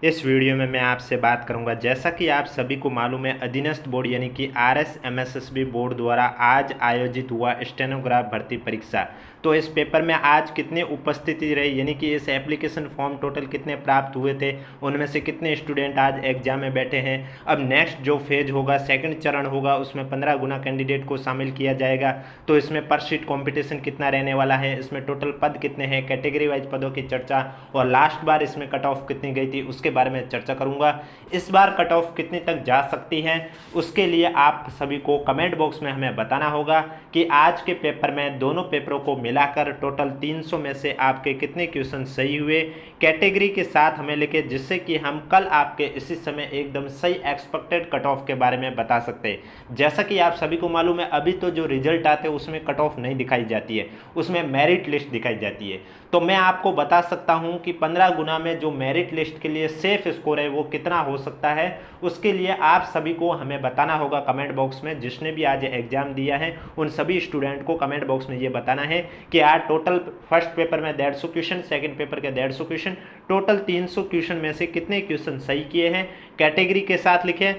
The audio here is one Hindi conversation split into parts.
इस वीडियो में मैं आपसे बात करूंगा, जैसा कि आप सभी को मालूम है, अधीनस्थ बोर्ड यानी कि RSMSSB बोर्ड द्वारा आज आयोजित हुआ स्टेनोग्राफ भर्ती परीक्षा। तो इस पेपर में आज कितनी उपस्थिति रही, यानी कि इस एप्लीकेशन फॉर्म टोटल कितने प्राप्त हुए थे, उनमें से कितने स्टूडेंट आज एग्जाम में बैठे हैं। अब नेक्स्ट जो फेज होगा, सेकंड चरण होगा, उसमें 15 गुना कैंडिडेट को शामिल किया जाएगा। तो इसमें पर सीट कॉम्पिटिशन कितना रहने वाला है, इसमें टोटल पद कितने हैं, कैटेगरी वाइज पदों की चर्चा, और लास्ट बार इसमें कट ऑफ कितनी गई थी उसके बारे में चर्चा करूंगा। इस बार कट ऑफ कितनी तक जा सकती है, उसके लिए आप सभी को कमेंट बॉक्स में हमें बताना होगा कि आज के पेपर में दोनों पेपरों को मिलाकर टोटल 300 में से आपके कितने क्वेश्चन सही हुए, कैटेगरी के साथ हमें लिखे, जिससे कि हम कल आपके इसी समय एकदम सही एक्सपेक्टेड कट ऑफ के बारे में बता सकते हैं। जैसा कि आप सभी को मालूम है, अभी तो जो रिजल्ट आते हैं उसमें कट ऑफ नहीं दिखाई जाती है, उसमें मेरिट लिस्ट दिखाई जाती है। तो मैं आपको बता सकता हूं कि 15 गुना में जो मेरिट लिस्ट के लिए सेफ स्कोर है वो कितना हो सकता है। उसके लिए आप सभी को हमें बताना होगा कमेंट बॉक्स में, जिसने भी आज एग्जाम दिया है उन सभी स्टूडेंट को कमेंट बॉक्स में ये बताना है कि आज टोटल फर्स्ट पेपर में 150 क्वेश्चन, सेकंड पेपर के 150 क्वेश्चन, टोटल 300 क्वेश्चन में से कितने क्वेश्चन सही किए हैं, कैटेगरी के साथ लिखें।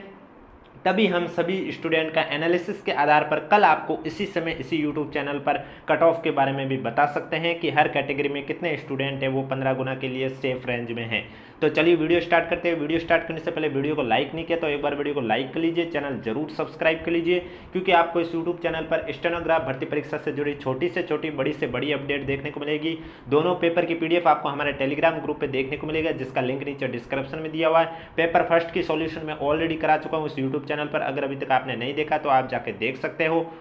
तभी हम सभी स्टूडेंट का एनालिसिस के आधार पर कल आपको इसी समय इसी यूट्यूब चैनल पर कट ऑफ के बारे में भी बता सकते हैं कि हर कैटेगरी में कितने स्टूडेंट हैं वो 15 गुना के लिए सेफ रेंज में हैं। तो चलिए वीडियो स्टार्ट करते हैं। वीडियो स्टार्ट करने से पहले वीडियो को लाइक नहीं किया तो एक बार वीडियो को लाइक कर लीजिए, चैनल जरूर सब्सक्राइब कर लीजिए, क्योंकि आपको इस यूट्यूब चैनल पर स्टेनोग्राफ भर्ती परीक्षा से जुड़ी छोटी से छोटी, बड़ी से बड़ी अपडेट देखने को मिलेगी। दोनों पेपर की PDF आपको हमारे टेलीग्राम ग्रुप पर देखने को मिलेगा, जिसका लिंक नीचे डिस्क्रिप्शन में दिया हुआ है। पेपर फर्स्ट की सॉल्यूशन मैं ऑलरेडी करा चुका हूँ इस यूट्यूब चैनल पर, अगर अभी तक आपने नहीं देखा तो आप जाके देख सकते हो।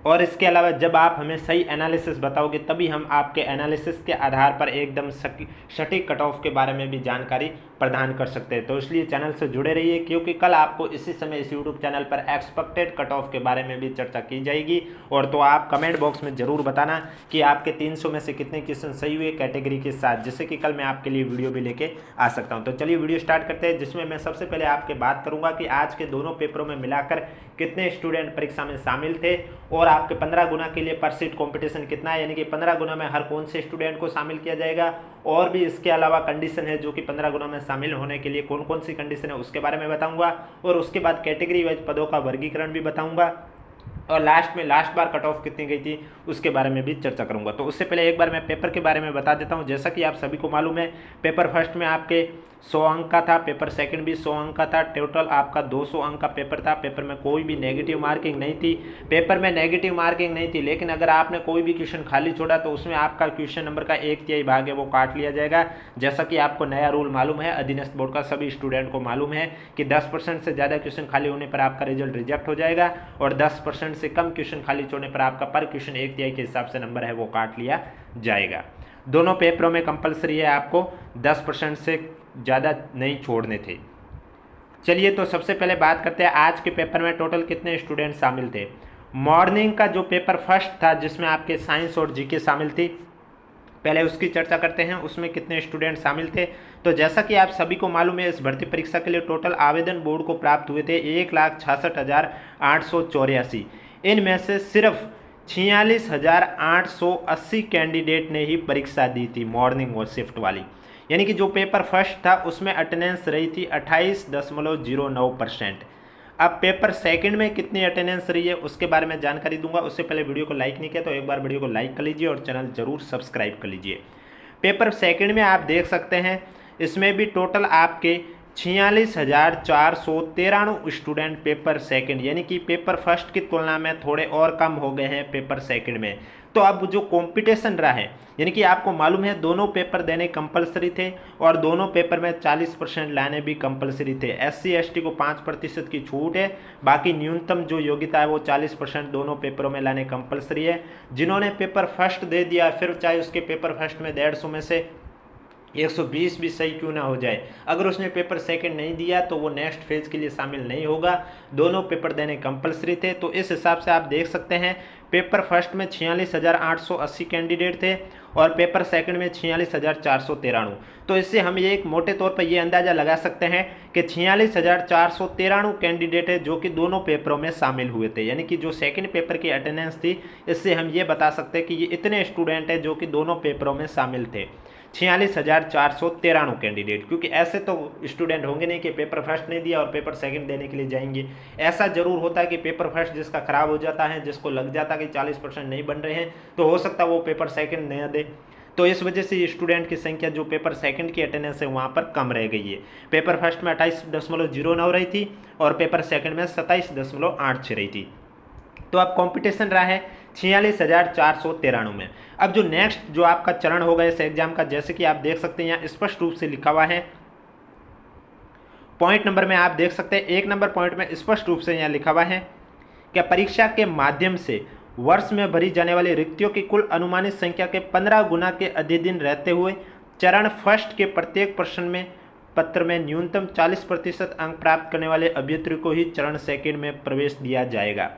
और इसके अलावा जब आप हमें सही एनालिसिस बताओगे तभी हम आपके एनालिसिस के आधार पर एकदम सटीक कट ऑफ के बारे में भी जानकारी प्रदान कर सकते हैं। तो इसलिए चैनल से जुड़े रहिए, क्योंकि कल आपको इसी समय इस यूट्यूब चैनल पर एक्सपेक्टेड कट ऑफ के बारे में भी चर्चा की जाएगी। और तो आप कमेंट बॉक्स में ज़रूर बताना कि आपके 300 में से कितने क्वेश्चन सही हुए कैटेगरी के साथ, जिससे कि कल मैं आपके लिए वीडियो भी लेके आ सकता हूँ। तो चलिए वीडियो स्टार्ट करते हैं, जिसमें मैं सबसे पहले आपके बात करूँगा कि आज के दोनों पेपरों में मिलाकर कितने स्टूडेंट परीक्षा में शामिल थे, और आपके 15 गुना के लिए पर सीट कॉम्पिटिशन कितना है, यानी कि 15 गुना में हर कौन से स्टूडेंट को शामिल किया जाएगा। और भी इसके अलावा कंडीशन है जो कि 15 गुना में शामिल होने के लिए कौन कौन सी कंडीशन है उसके बारे में बताऊंगा, और उसके बाद कैटेगरी वाइज पदों का वर्गीकरण भी बताऊंगा, और लास्ट बार कट ऑफ कितनी गई थी उसके बारे में भी चर्चा करूंगा। तो उससे पहले एक बार मैं पेपर के बारे में बता देता हूं। जैसा कि आप सभी को मालूम है, पेपर फर्स्ट में आपके 100 अंक का था, पेपर सेकंड भी 100 अंक का था, टोटल आपका 200 अंक का पेपर था। पेपर में कोई भी नेगेटिव मार्किंग नहीं थी, पेपर में नेगेटिव मार्किंग नहीं थी, लेकिन अगर आपने कोई भी क्वेश्चन खाली छोड़ा तो उसमें आपका क्वेश्चन नंबर का 1/3 भाग है वो काट लिया जाएगा। जैसा कि आपको नया रूल मालूम है, अधीनस्थ बोर्ड का सभी स्टूडेंट को मालूम है कि 10% से ज़्यादा क्वेश्चन खाली होने पर आपका रिजल्ट रिजेक्ट हो जाएगा, और 10% से कम क्वेश्चन खाली छोड़ने पर आपका पर क्वेश्चन 1/3 के हिसाब से नंबर है वो काट लिया जाएगा। दोनों पेपरों में कंपलसरी है आपको 10% से ज़्यादा नहीं छोड़ने थे। चलिए तो सबसे पहले बात करते हैं आज के पेपर में टोटल कितने स्टूडेंट शामिल थे। मॉर्निंग का जो पेपर फर्स्ट था, जिसमें आपके साइंस और जीके शामिल थी, पहले उसकी चर्चा करते हैं उसमें कितने स्टूडेंट शामिल थे। तो जैसा कि आप सभी को मालूम है, इस भर्ती परीक्षा के लिए टोटल आवेदन बोर्ड को प्राप्त हुए थे 1,66,884। इनमें से सिर्फ 46,880 कैंडिडेट ने ही परीक्षा दी थी मॉर्निंग और शिफ्ट वाली, यानी कि जो पेपर फर्स्ट था उसमें अटेंडेंस रही थी 28.09%। अब पेपर सेकंड में कितनी अटेंडेंस रही है उसके बारे में जानकारी दूंगा। उससे पहले वीडियो को लाइक नहीं किया तो एक बार वीडियो को लाइक कर लीजिए और चैनल जरूर सब्सक्राइब कर लीजिए। पेपर सेकंड में आप देख सकते हैं, इसमें भी टोटल आपके 46,493 स्टूडेंट पेपर सेकंड, यानी कि पेपर फर्स्ट की तुलना में थोड़े और कम हो गए हैं पेपर सेकंड में। तो अब जो कंपटीशन रहा है, यानी कि आपको मालूम है दोनों पेपर देने कंपलसरी थे, और दोनों पेपर में 40% लाने भी कंपलसरी थे। SC ST को 5% की छूट है, बाकी न्यूनतम जो योग्यता है वो 40% दोनों पेपरों में लाने कंपलसरी है। जिन्होंने पेपर फर्स्ट दे दिया, फिर चाहे उसके पेपर फर्स्ट में 150 में से 120 भी सही क्यों ना हो जाए, अगर उसने पेपर सेकंड नहीं दिया तो वो नेक्स्ट फेज के लिए शामिल नहीं होगा। दोनों पेपर देने कंपलसरी थे। तो इस हिसाब से आप देख सकते हैं पेपर फर्स्ट में 46,880 कैंडिडेट थे और पेपर सेकंड में 46,493। तो इससे हम ये एक मोटे तौर पर ये अंदाज़ा लगा सकते हैं कि 46,493 कैंडिडेट है जो कि दोनों पेपरों में शामिल हुए थे, यानी कि जो सेकंड पेपर की अटेंडेंस थी, इससे हम ये बता सकते हैं कि ये इतने स्टूडेंट हैं जो कि दोनों पेपरों में शामिल थे, 46,493 कैंडिडेट। क्योंकि ऐसे तो स्टूडेंट होंगे नहीं कि पेपर फर्स्ट नहीं दिया और पेपर सेकंड देने के लिए जाएंगे। ऐसा जरूर होता है कि पेपर फर्स्ट जिसका खराब हो जाता है, जिसको लग जाता है कि 40% नहीं बन रहे हैं, तो हो सकता है वो पेपर सेकंड नहीं दे। तो इस वजह से स्टूडेंट की संख्या जो पेपर सेकंड की अटेंडेंस है वहाँ पर कम रह गई है। पेपर फर्स्ट में 28.09 रही थी और पेपर सेकंड में 27.86 रही थी। तो अब कंपटीशन रहा है 46,493 में। अब जो नेक्स्ट जो आपका चरण होगा इस एग्जाम का, जैसे कि आप देख सकते हैं यहाँ स्पष्ट रूप से लिखा हुआ है, पॉइंट नंबर में आप देख सकते हैं 1 नंबर पॉइंट में स्पष्ट रूप से यहाँ लिखा हुआ है कि परीक्षा के माध्यम से वर्ष में भरी जाने वाली रिक्तियों की कुल अनुमानित संख्या के 15 गुना के अधिक दिन रहते हुए चरण फर्स्ट के प्रत्येक प्रश्न में पत्र में न्यूनतम 40% अंक प्राप्त करने वाले अभ्यर्थी को ही चरण सेकंड में प्रवेश दिया जाएगा।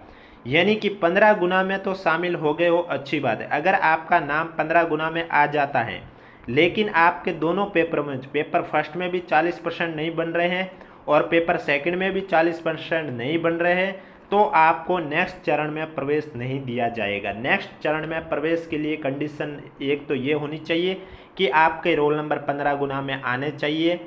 यानी कि 15 गुना में तो शामिल हो गए हो, अच्छी बात है। अगर आपका नाम 15 गुना में आ जाता है लेकिन आपके दोनों पेपर में, पेपर फर्स्ट में भी 40% नहीं बन रहे हैं और पेपर सेकंड में भी 40% नहीं बन रहे हैं, तो आपको नेक्स्ट चरण में प्रवेश नहीं दिया जाएगा। नेक्स्ट चरण में प्रवेश के लिए कंडीशन एक तो ये होनी चाहिए कि आपके रोल नंबर 15 गुना में आने चाहिए।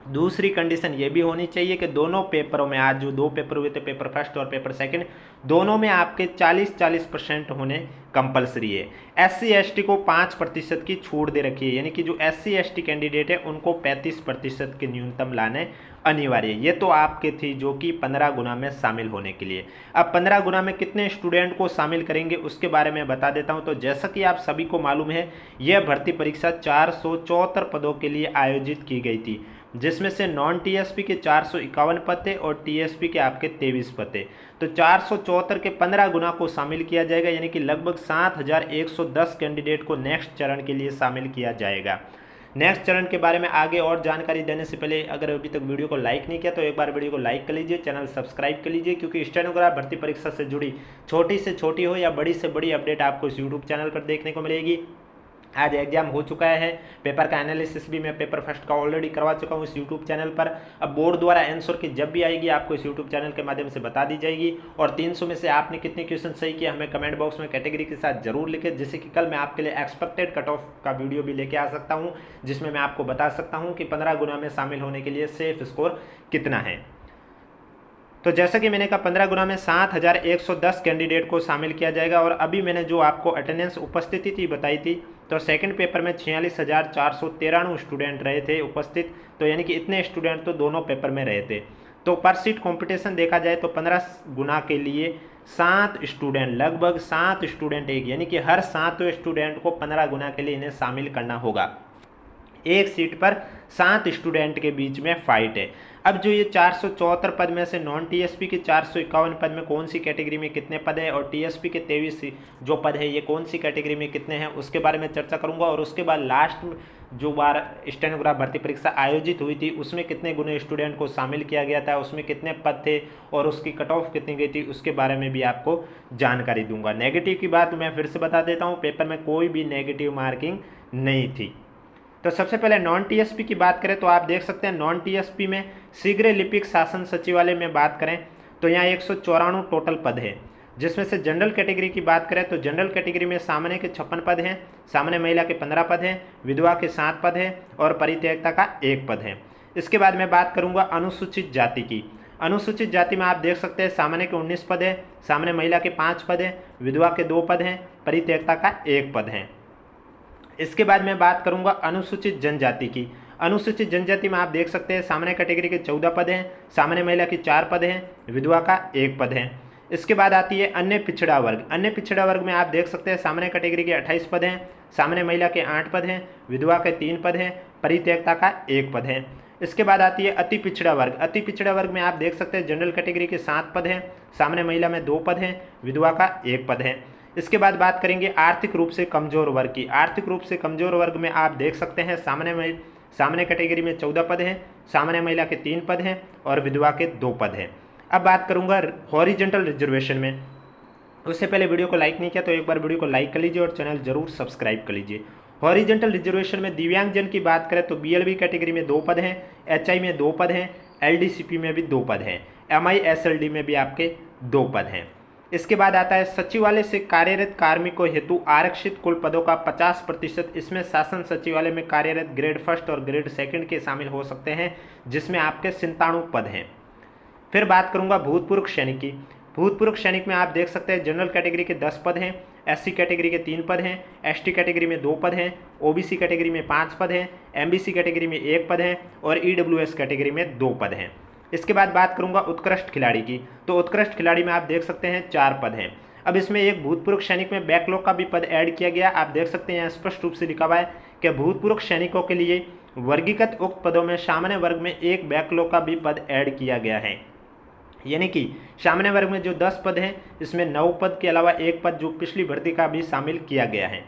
दूसरी कंडीशन ये भी होनी चाहिए कि दोनों पेपरों में, आज जो 2 पेपर हुए थे, पेपर फर्स्ट और पेपर सेकंड, दोनों में आपके 40% होने कंपलसरी है। SC ST को 5% की छूट दे रखी है, यानी कि जो SC ST कैंडिडेट है उनको 35% के न्यूनतम लाने अनिवार्य है। ये तो आपके थी जो कि 15 गुना में शामिल होने के लिए। अब 15 गुना में कितने स्टूडेंट को शामिल करेंगे उसके बारे में बता देता हूँ। तो जैसा कि आप सभी को मालूम है, यह भर्ती परीक्षा 474 पदों के लिए आयोजित की गई थी, जिसमें से नॉन TSP के 451 पद थे और TSP के आपके 23 पद थे। तो 474 के 15 गुना को शामिल किया जाएगा, यानी कि लगभग 7,110 कैंडिडेट को नेक्स्ट चरण के लिए शामिल किया जाएगा। नेक्स्ट चरण के बारे में आगे और जानकारी देने से पहले अगर अभी तक वीडियो को लाइक नहीं किया तो एक बार वीडियो को लाइक कर लीजिए, चैनल सब्सक्राइब कर लीजिए, क्योंकि स्टेनोग्राफ भर्ती परीक्षा से जुड़ी छोटी से छोटी हो या बड़ी से बड़ी अपडेट आपको इस यूट्यूब चैनल पर देखने को मिलेगी। आज एग्जाम हो चुका है, पेपर का एनालिसिस भी मैं पेपर फर्स्ट का ऑलरेडी करवा चुका हूँ इस यूट्यूब चैनल पर। अब बोर्ड द्वारा आंसर की जब भी आएगी आपको इस यूट्यूब चैनल के माध्यम से बता दी जाएगी। और 300 में से आपने कितने क्वेश्चन सही किए हमें कमेंट बॉक्स में कैटेगरी के साथ जरूर लिखें, जिससे कि कल मैं आपके लिए एक्सपेक्टेड कट ऑफ का वीडियो भी लेके आ सकता हूँ, जिसमें मैं आपको बता सकता हूँ कि 15 गुना में शामिल होने के लिए सेफ स्कोर कितना है। तो जैसा कि मैंने कहा 15 गुना में 7,110 कैंडिडेट को शामिल किया जाएगा। और अभी मैंने जो आपको अटेंडेंस उपस्थिति थी बताई थी, तो सेकंड पेपर में 46,493 स्टूडेंट रहे थे उपस्थित, तो यानी कि इतने स्टूडेंट तो दोनों पेपर में रहे थे। तो पर सीट कॉम्पिटिशन देखा जाए तो 15 गुना के लिए 7 स्टूडेंट, लगभग 7 स्टूडेंट एक, यानी कि हर 7वें स्टूडेंट को 15 गुना के लिए इन्हें शामिल करना होगा। एक सीट पर 7 स्टूडेंट के बीच में फाइट है। अब जो ये 474 पद में से नॉन TSP के 451 पद में कौन सी कैटेगरी में कितने पद है और TSP के 23 जो पद है ये कौन सी कैटेगरी में कितने हैं उसके बारे में चर्चा करूंगा। और उसके बाद लास्ट जो बार स्टेनोग्राफ भर्ती परीक्षा आयोजित हुई थी उसमें कितने गुने स्टूडेंट को शामिल किया गया था, उसमें कितने पद थे और उसकी कट ऑफ कितनी गई थी, उसके बारे में भी आपको जानकारी दूंगा। नेगेटिव की बात मैं फिर से बता देता हूँ, पेपर में कोई भी नेगेटिव मार्किंग नहीं थी। तो सबसे पहले नॉन TSP की बात करें तो आप देख सकते हैं नॉन TSP में शीघ्र लिपिक शासन सचिवालय में बात करें तो यहाँ 194 टोटल पद है, जिसमें से जनरल कैटेगरी की बात करें तो जनरल कैटेगरी में सामान्य के 56 पद हैं, सामान्य महिला के 15 पद हैं, विधवा के 7 पद हैं और परित्यक्ता का 1 पद है। इसके बाद मैं बात करूँगा अनुसूचित जाति की। अनुसूचित जाति में आप देख सकते हैं सामान्य के 19 पद है, सामान्य महिला के 5 पद हैं, विधवा के 2 पद हैं, परित्यक्ता का 1 पद है। इसके बाद मैं बात करूंगा अनुसूचित जनजाति की। अनुसूचित जनजाति में आप देख सकते हैं सामान्य कैटेगरी के 14 पद हैं, सामान्य महिला के 4 पद हैं, विधवा का 1 पद है। इसके बाद आती है अन्य पिछड़ा वर्ग। अन्य पिछड़ा वर्ग में आप देख सकते हैं सामान्य कैटेगरी के 28 पद हैं, सामान्य महिला के 8 पद हैं, विधवा के 3 पद हैं, परित्यक्ता का 1 पद है। इसके बाद आती है अति पिछड़ा वर्ग। अति पिछड़ा वर्ग में आप देख सकते हैं जनरल कैटेगरी के 7 पद हैं, सामान्य महिला में 2 पद हैं, विधवा का 1 पद है। इसके बाद बात करेंगे आर्थिक रूप से कमजोर वर्ग की। आर्थिक रूप से कमजोर वर्ग में आप देख सकते हैं सामान्य कैटेगरी में 14 पद हैं, सामान्य महिला के 3 पद हैं और विधवा के 2 पद हैं। अब बात करूंगा हॉरिजेंटल रिजर्वेशन में। उससे पहले वीडियो को लाइक नहीं किया तो एक बार वीडियो को लाइक कर लीजिए और चैनल जरूर सब्सक्राइब कर लीजिए। हॉरिजेंटल रिजर्वेशन में दिव्यांगजन की बात करें तो बीएलबी कैटेगरी में 2 पद हैं, एचआई में 2 पद हैं, एलडीसीपी में भी 2 पद हैं, एमआई एसएलडी में भी आपके 2 पद हैं। इसके बाद आता है सचिवालय से कार्यरत कार्मिकों हेतु आरक्षित कुल पदों का 50%। इसमें शासन सचिवालय में कार्यरत ग्रेड फर्स्ट और ग्रेड सेकंड के शामिल हो सकते हैं, जिसमें आपके 97 पद हैं। फिर बात करूंगा भूतपूर्व सैनिक की। भूतपूर्व सैनिक में आप देख सकते हैं जनरल कैटेगरी के 10 पद हैं, एससी कैटेगरी के 3 पद हैं, एसटी कैटेगरी में 2 पद हैं, ओबीसी कैटेगरी में 5 पद हैं, एमबीसी कैटेगरी में 1 पद है और ईडब्ल्यूएस कैटेगरी में 2 पद हैं। इसके बाद बात करूंगा उत्कृष्ट खिलाड़ी की। तो उत्कृष्ट खिलाड़ी में आप देख सकते हैं 4 पद हैं। अब इसमें एक भूतपूर्व सैनिक में बैकलॉग का भी पद ऐड किया गया। आप देख सकते हैं यहाँ स्पष्ट रूप से लिखा हुआ है कि भूतपूर्व सैनिकों के लिए वर्गीकृत उक्त पदों में सामान्य वर्ग में एक बैकलॉग का भी पद ऐड किया गया है। यानी कि सामान्य वर्ग में जो 10 पद हैं, इसमें 9 पद के अलावा 1 पद जो पिछली भर्ती का भी शामिल किया गया है।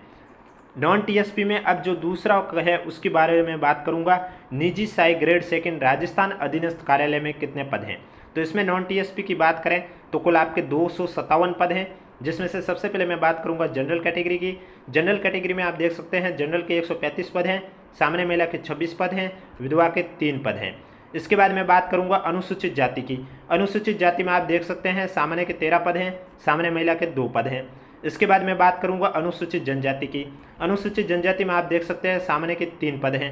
नॉन टीएसपी में अब जो दूसरा है उसके बारे में बात करूंगा। निजी सहायक ग्रेड सेकंड राजस्थान अधीनस्थ कार्यालय में कितने पद हैं। तो इसमें नॉन टीएसपी की बात करें तो कुल आपके 257 पद हैं, जिसमें से सबसे पहले मैं बात करूंगा जनरल कैटेगरी की। जनरल कैटेगरी में आप देख सकते हैं जनरल के 135 पद हैं, सामान्य महिला के 26 पद हैं, विधवा के 3 पद हैं। इसके बाद मैं बात करूंगा अनुसूचित जाति की। अनुसूचित जाति में आप देख सकते हैं सामान्य के 13 पद हैं, सामान्य महिला के 2 पद हैं। इसके बाद मैं बात करूंगा अनुसूचित जनजाति की। अनुसूचित जनजाति में आप देख सकते हैं सामान्य के 3 पद हैं।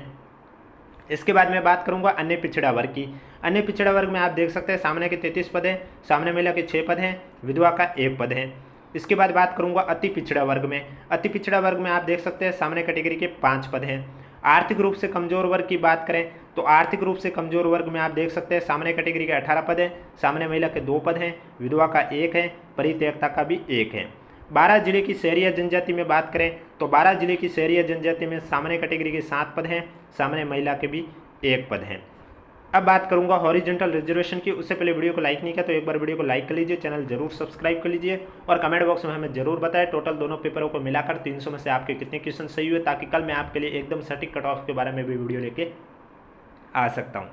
इसके बाद मैं बात करूंगा अन्य पिछड़ा वर्ग की। अन्य पिछड़ा वर्ग में आप देख सकते हैं सामान्य के 33 पद हैं, सामान्य महिला के 6 पद हैं, विधवा का 1 पद है। इसके बाद बात करूंगा अति पिछड़ा वर्ग में। अति पिछड़ा वर्ग में आप देख सकते हैं सामान्य कैटेगरी के 5 पद हैं। आर्थिक रूप से कमजोर वर्ग की बात करें तो आर्थिक रूप से कमजोर वर्ग में आप देख सकते हैं सामान्य कैटेगरी के 18 पद हैं, सामान्य महिला के 2 पद हैं, विधवा का 1 है, परित्यक्ता का भी 1 है। 12 जिले की शहरी जनजाति में बात करें तो 12 जिले की शहरी जनजाति में सामान्य कैटेगरी के 7 पद हैं, सामान्य महिला के भी 1 पद हैं। अब बात करूंगा हॉरिजॉन्टल रिजर्वेशन की। उससे पहले वीडियो को लाइक नहीं किया तो एक बार वीडियो को लाइक कर लीजिए, चैनल जरूर सब्सक्राइब कर लीजिए और कमेंट बॉक्स में हमें जरूर बताएं टोटल दोनों पेपरों को मिलाकर 300 में से आपके कितने क्वेश्चन सही हुए, ताकि कल मैं आपके लिए एकदम सटीक कट ऑफ के बारे में भी वीडियो लेके आ सकता हूँ।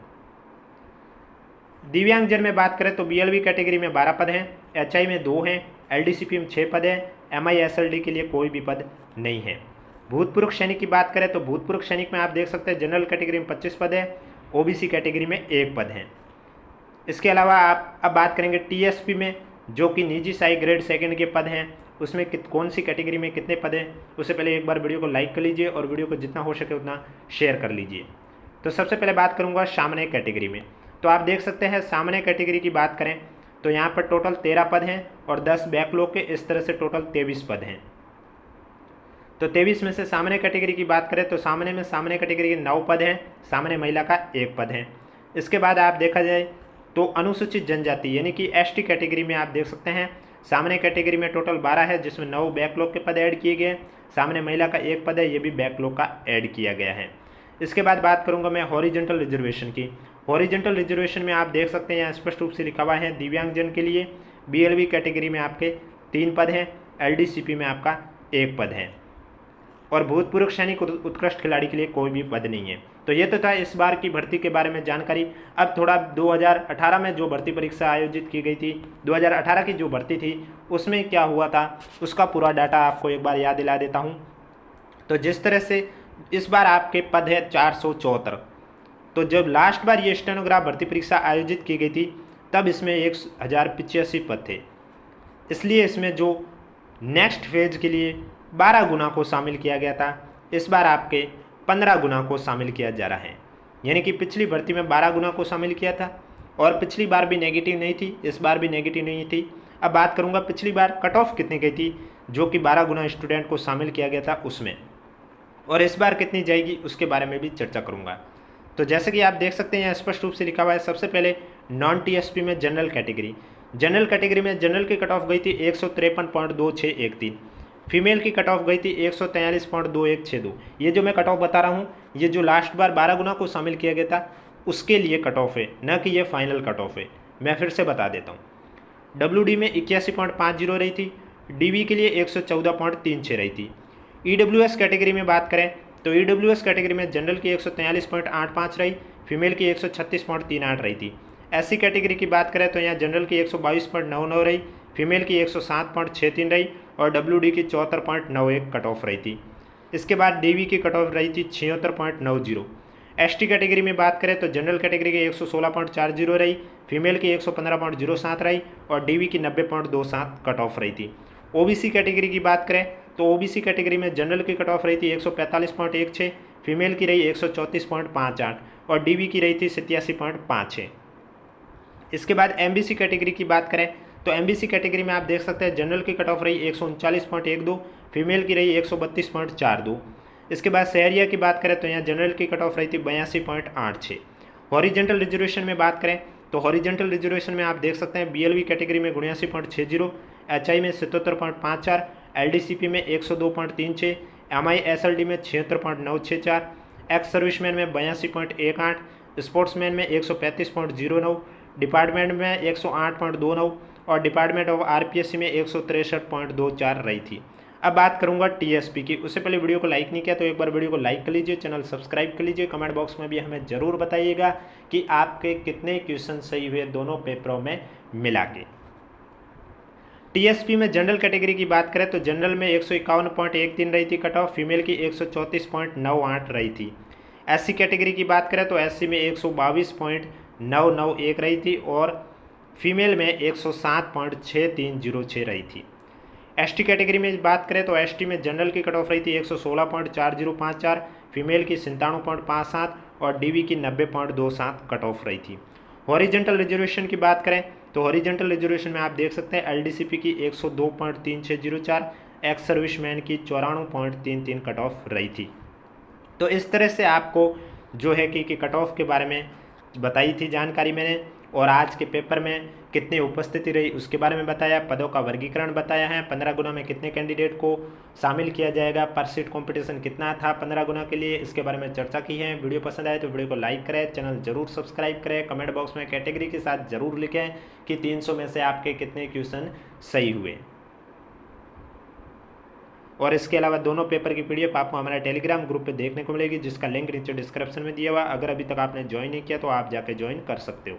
दिव्यांगजन में बात करें तो बीएलबी कैटेगरी में 12 पद हैं, एचआई में 2 हैं, एलडीसीपी में 6 पद हैं, एमआई एसएलडी के लिए कोई भी पद नहीं है। भूतपूर्व सैनिक की बात करें तो भूतपूर्व सैनिक में आप देख सकते हैं जनरल कैटेगरी में 25 पद है, ओबीसी कैटेगरी में 1 पद है। इसके अलावा आप अब बात करेंगे टीएसपी में, जो कि निजी सहायक ग्रेड सेकंड के पद हैं, उसमें कौन सी कैटेगरी में कितने पद हैं। उससे पहले एक बार वीडियो को लाइक कर लीजिए और वीडियो को जितना हो सके उतना शेयर कर लीजिए। तो सबसे पहले बात करूंगा सामान्य कैटेगरी में। तो आप देख सकते हैं सामान्य कैटेगरी की बात करें तो यहाँ पर टोटल 13 पद हैं और 10 बैकलॉग के, इस तरह से टोटल 23 पद हैं। तो 23 में से सामान्य कैटेगरी की बात करें तो सामान्य में सामान्य कैटेगरी के 9 पद हैं, सामान्य महिला का 1 पद है। इसके बाद आप देखा जाए तो अनुसूचित जनजाति यानी कि एसटी कैटेगरी में आप देख सकते हैं सामान्य कैटेगरी में टोटल 12 है, जिसमें 9 बैकलॉग के पद ऐड किए गए, सामान्य महिला का 1 पद है, ये भी बैकलॉग का ऐड किया गया है। इसके बाद बात करूंगा मैं हॉरिजॉन्टल रिजर्वेशन की। हॉरिजॉन्टल रिजर्वेशन में आप देख सकते हैं यहाँ स्पष्ट रूप से लिखा हुआ है दिव्यांगजन के लिए बीएलबी कैटेगरी में आपके 3 पद हैं, एलडीसीपी में आपका 1 पद है और भूतपूर्व सैनिक उत्कृष्ट खिलाड़ी के लिए कोई भी पद नहीं है। तो ये तो था इस बार की भर्ती के बारे में जानकारी। अब थोड़ा 2018 में जो भर्ती परीक्षा आयोजित की गई थी, 2018 की जो भर्ती थी उसमें क्या हुआ था उसका पूरा डाटा आपको एक बार याद दिला देता हूँ। तो जिस तरह से इस बार आपके पद है 474। तो जब लास्ट बार ये स्टेनोग्राफ भर्ती परीक्षा आयोजित की गई थी तब इसमें 1085 पद थे, इसलिए इसमें जो नेक्स्ट फेज के लिए 12 गुना को शामिल किया गया था, इस बार आपके 15 गुना को शामिल किया जा रहा है। यानी कि पिछली भर्ती में 12 गुना को शामिल किया था और पिछली बार भी नेगेटिव नहीं थी, इस बार भी नेगेटिव नहीं थी। अब बात करूंगा पिछली बार कट ऑफ कितनी गई थी जो कि 12 गुना स्टूडेंट को शामिल किया गया था उसमें, और इस बार कितनी जाएगी उसके बारे में भी चर्चा करूँगा। तो जैसे कि आप देख सकते हैं यहाँ स्पष्ट रूप से लिखा हुआ है सबसे पहले नॉन टीएसपी में जनरल कैटेगरी। जनरल कैटेगरी में जनरल की कट ऑफ गई थी 153.2613, फीमेल की कट ऑफ गई थी 143.2162। ये जो मैं कट ऑफ बता रहा हूँ ये जो लास्ट बार 12 गुना को शामिल किया गया था उसके लिए कट ऑफ है, न कि ये फाइनल कट ऑफ है। मैं फिर से बता देता हूँ। WD में 81.50 रही थी, DV के लिए 114.36 रही थी। EWS कैटेगरी में बात करें तो EWS कैटेगरी में जनरल की 143.85 रही, फीमेल की 136.38 रही थी। SC कैटेगरी की बात करें तो यहाँ जनरल की 122.99 रही, फीमेल की 107.63 रही और WD की 74.91 कट ऑफ रही थी। इसके बाद DV की कट ऑफ रही थी 76.90। ST कैटेगरी में बात करें तो जनरल कैटेगरी की 116.40 रही, फीमेल की 115.07 रही और DV की 90.27 कट ऑफ रही थी। OBC कैटेगरी की बात करें तो OBC कैटेगरी में जनरल की कट ऑफ रही थी 145.16, फीमेल की रही 134.58 और DV की रही थी 87.56। इसके बाद MBC कैटेगरी की बात करें तो MBC कैटेगरी में आप देख सकते हैं जनरल की कट ऑफ रही 139.12, फीमेल की रही 132.42। इसके बाद शहरिया की बात करें तो यहाँ जनरल की कट ऑफ रही थी 82.86। हॉरिजेंटल रिजर्वेशन में बात करें तो हॉरिजेंटल रिजर्वेशन में आप देख सकते हैं BLV कैटेगरी में 79.60, HI में 77.54, LDCP में 102.36, MI SLD में 76.964, एक्स सर्विसमैन में 82.18, स्पोर्ट्समैन में 135.09, डिपार्टमेंट में 108.29 और डिपार्टमेंट ऑफ RPSC में 163.24 रही थी। अब बात करूंगा TSP की। उससे पहले वीडियो को लाइक नहीं किया तो एक बार वीडियो को लाइक कर लीजिए, चैनल सब्सक्राइब कर लीजिए। कमेंट बॉक्स में भी हमें ज़रूर बताइएगा कि आपके कितने क्वेश्चन सही हुए दोनों पेपरों में मिला के। TSP में जनरल कैटेगरी की बात करें तो जनरल में 151.13 रही थी कट ऑफ, फीमेल की 134.98 रही थी। SC कैटेगरी की बात करें तो SC में 122.991 रही थी और फीमेल में 107.6306 रही थी। ST कैटेगरी में बात करें तो ST में जनरल की कट ऑफ रही थी 116.4054, फीमेल की 97.57 और DV की 90.27 कट ऑफ रही थी। हॉरिजेंटल रिजर्वेशन की बात करें तो हॉरिजेंटल रिजर्वेशन में आप देख सकते हैं LDCP की 102.3604, एक्स सर्विसमैन की 94.33 कट ऑफ रही थी। तो इस तरह से आपको जो है कि कट ऑफ के बारे में बताई थी जानकारी मैंने, और आज के पेपर में कितनी उपस्थिति रही उसके बारे में बताया, पदों का वर्गीकरण बताया है, 15 गुना में कितने कैंडिडेट को शामिल किया जाएगा, पर सीट कॉम्पिटिशन कितना था 15 गुना के लिए, इसके बारे में चर्चा की है। वीडियो पसंद आए तो वीडियो को लाइक करें, चैनल जरूर सब्सक्राइब करें, कमेंट बॉक्स में कैटेगरी के साथ जरूर लिखें कि 300 में से आपके कितने क्वेश्चन सही हुए। और इसके अलावा दोनों पेपर की PDF आपको हमारे टेलीग्राम ग्रुप पे देखने को मिलेगी, जिसका लिंक नीचे डिस्क्रिप्शन में दिया हुआ। अगर अभी तक आपने ज्वाइन नहीं किया तो आप जाके ज्वाइन कर सकते हो।